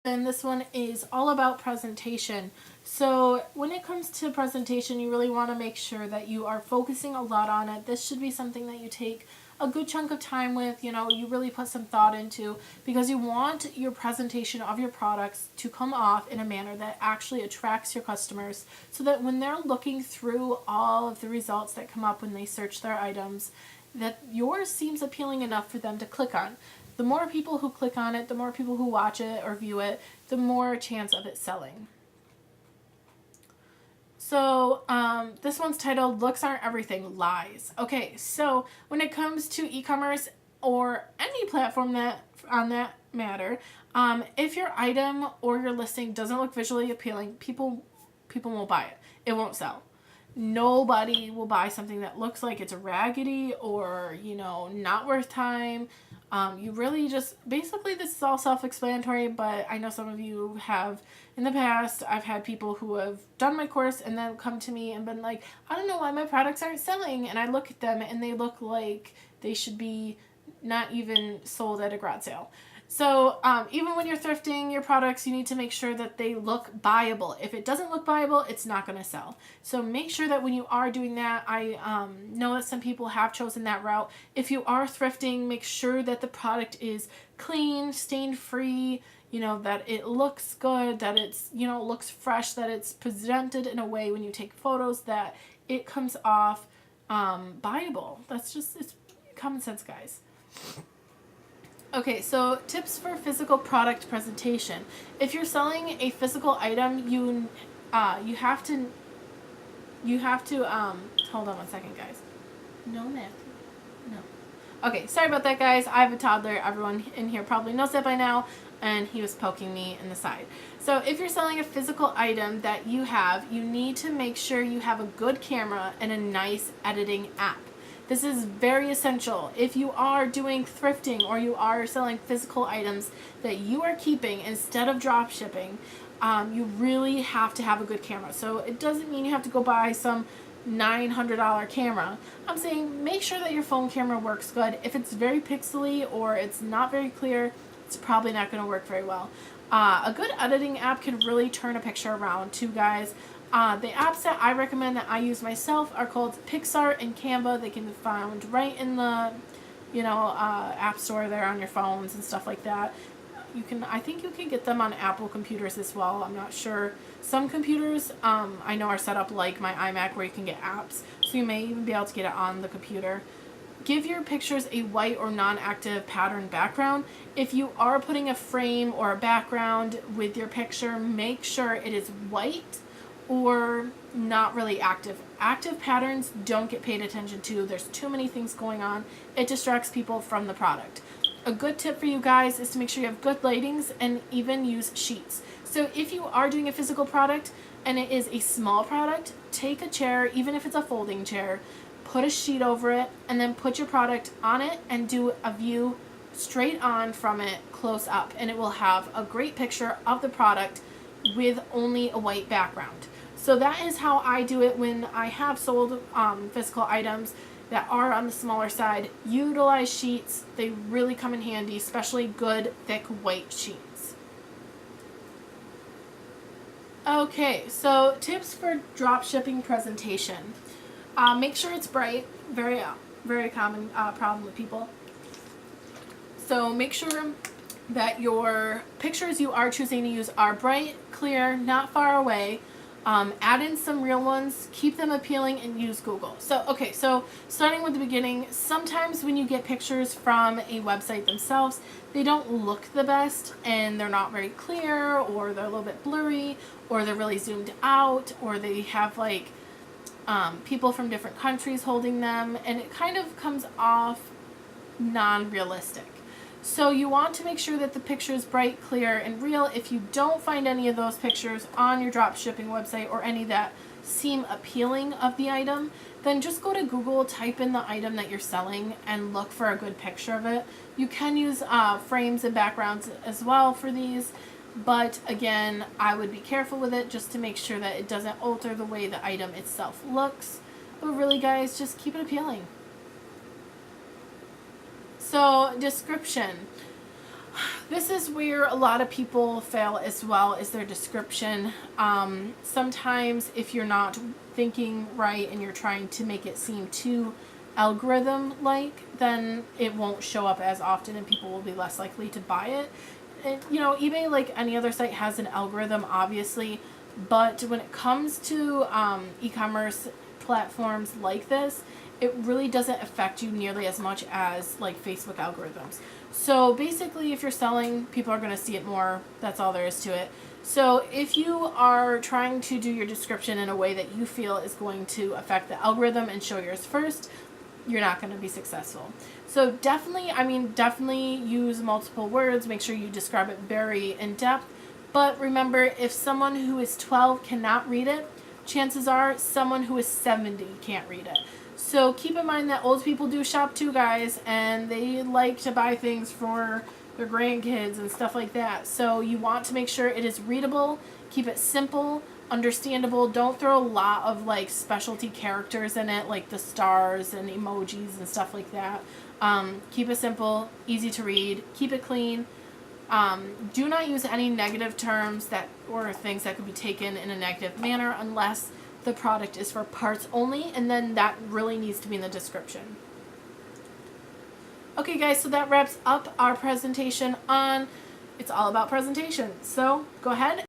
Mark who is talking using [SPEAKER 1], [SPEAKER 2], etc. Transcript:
[SPEAKER 1] And this one is all about presentation. So when it comes to presentation, you really want to make sure that you are focusing a lot on it. This should be something that you take a good chunk of time with, you really put some thought into, because you want your presentation of your products to come off in a manner that actually attracts your customers, so that when they're looking through all of the results that come up when they search their items, that yours seems appealing enough for them to click on. The more people who click on it, the more people who watch it or view it, the more chance of it selling. So this one's titled "Looks Aren't Everything, Lies." Okay, so when it comes to e-commerce or any platform that on that matter, if your item or your listing doesn't look visually appealing, people won't buy it. It won't sell. Nobody will buy something that looks like it's raggedy or not worth time. You really just, basically, this is all self-explanatory, but I know some of you have in the past. I've had people who have done my course and then come to me and been like, I don't know why my products aren't selling, and I look at them and they look like they should be not even sold at a garage sale. So even when you're thrifting your products, you need to make sure that they look buyable. If it doesn't look buyable, it's not going to sell. So make sure that when you are doing that, I know that some people have chosen that route. If you are thrifting, make sure that the product is clean, stain-free, that it looks good, that it's, looks fresh, that it's presented in a way when you take photos that it comes off buyable. It's common sense, guys. Okay, so tips for physical product presentation. If you're selling a physical item, you have to hold on one second, guys. No, Matthew. No. Okay, sorry about that, guys. I have a toddler. Everyone in here probably knows that by now, and he was poking me in the side. So if you're selling a physical item that you need to make sure you have a good camera and a nice editing app. This is very essential. If you are doing thrifting or you are selling physical items that you are keeping instead of drop shipping, you really have to have a good camera. So it doesn't mean you have to go buy some $900 camera. I'm saying make sure that your phone camera works good. If it's very pixely or it's not very clear, it's probably not going to work very well. A good editing app can really turn a picture around too, guys. The apps that I recommend that I use myself are called PicsArt and Canva. They can be found right in the, app store there on your phones and stuff like that. I think you can get them on Apple computers as well. I'm not sure. Some computers, I know, are set up like my iMac where you can get apps. So you may even be able to get it on the computer. Give your pictures a white or non-active pattern background. If you are putting a frame or a background with your picture, make sure it is white or not really active. Active patterns don't get paid attention to. There's too many things going on. It distracts people from the product. A good tip for you guys is to make sure you have good lightings and even use sheets. So if you are doing a physical product and it is a small product, take a chair, even if it's a folding chair, put a sheet over it, and then put your product on it and do a view straight on from it close up, and it will have a great picture of the product with only a white background. So that is how I do it when I have sold physical items that are on the smaller side. Utilize sheets. They really come in handy, especially good, thick, white sheets. Okay, so tips for drop shipping presentation. Make sure it's bright. Very, very common problem with people. So make sure that your pictures you are choosing to use are bright, clear, not far away. Add in some real ones, keep them appealing, and use Google. So starting with the beginning, sometimes when you get pictures from a website themselves, they don't look the best, and they're not very clear, or they're a little bit blurry, or they're really zoomed out, or they have people from different countries holding them, and it kind of comes off non-realistic. So you want to make sure that the picture is bright, clear, and real. If you don't find any of those pictures on your drop shipping website or any that seem appealing of the item, then just go to Google, type in the item that you're selling, and look for a good picture of it. You can use frames and backgrounds as well for these, but again, I would be careful with it just to make sure that it doesn't alter the way the item itself looks. But really, guys, just keep it appealing. So, description. This is where a lot of people fail as well, is their description. Sometimes if you're not thinking right and you're trying to make it seem too algorithm-like, then it won't show up as often and people will be less likely to buy it. And, you know, eBay, like any other site, has an algorithm, obviously, but when it comes to e-commerce platforms like this, it really doesn't affect you nearly as much as like Facebook algorithms. So basically, if you're selling, people are going to see it more. That's all there is to it. So if you are trying to do your description in a way that you feel is going to affect the algorithm and show yours first, you're not going to be successful. So definitely use multiple words. Make sure you describe it very in depth. But remember, if someone who is 12 cannot read it, chances are someone who is 70 can't read it. So keep in mind that old people do shop too, guys, and they like to buy things for their grandkids and stuff like that. So you want to make sure it is readable, keep it simple, understandable. Don't throw a lot of like specialty characters in it, like the stars and emojis and stuff like that. Keep it simple, easy to read, keep it clean. Do not use any negative terms or things that could be taken in a negative manner unless the product is for parts only, and then that really needs to be in the description. Okay guys, so that wraps up our presentation on It's All About Presentation. So go ahead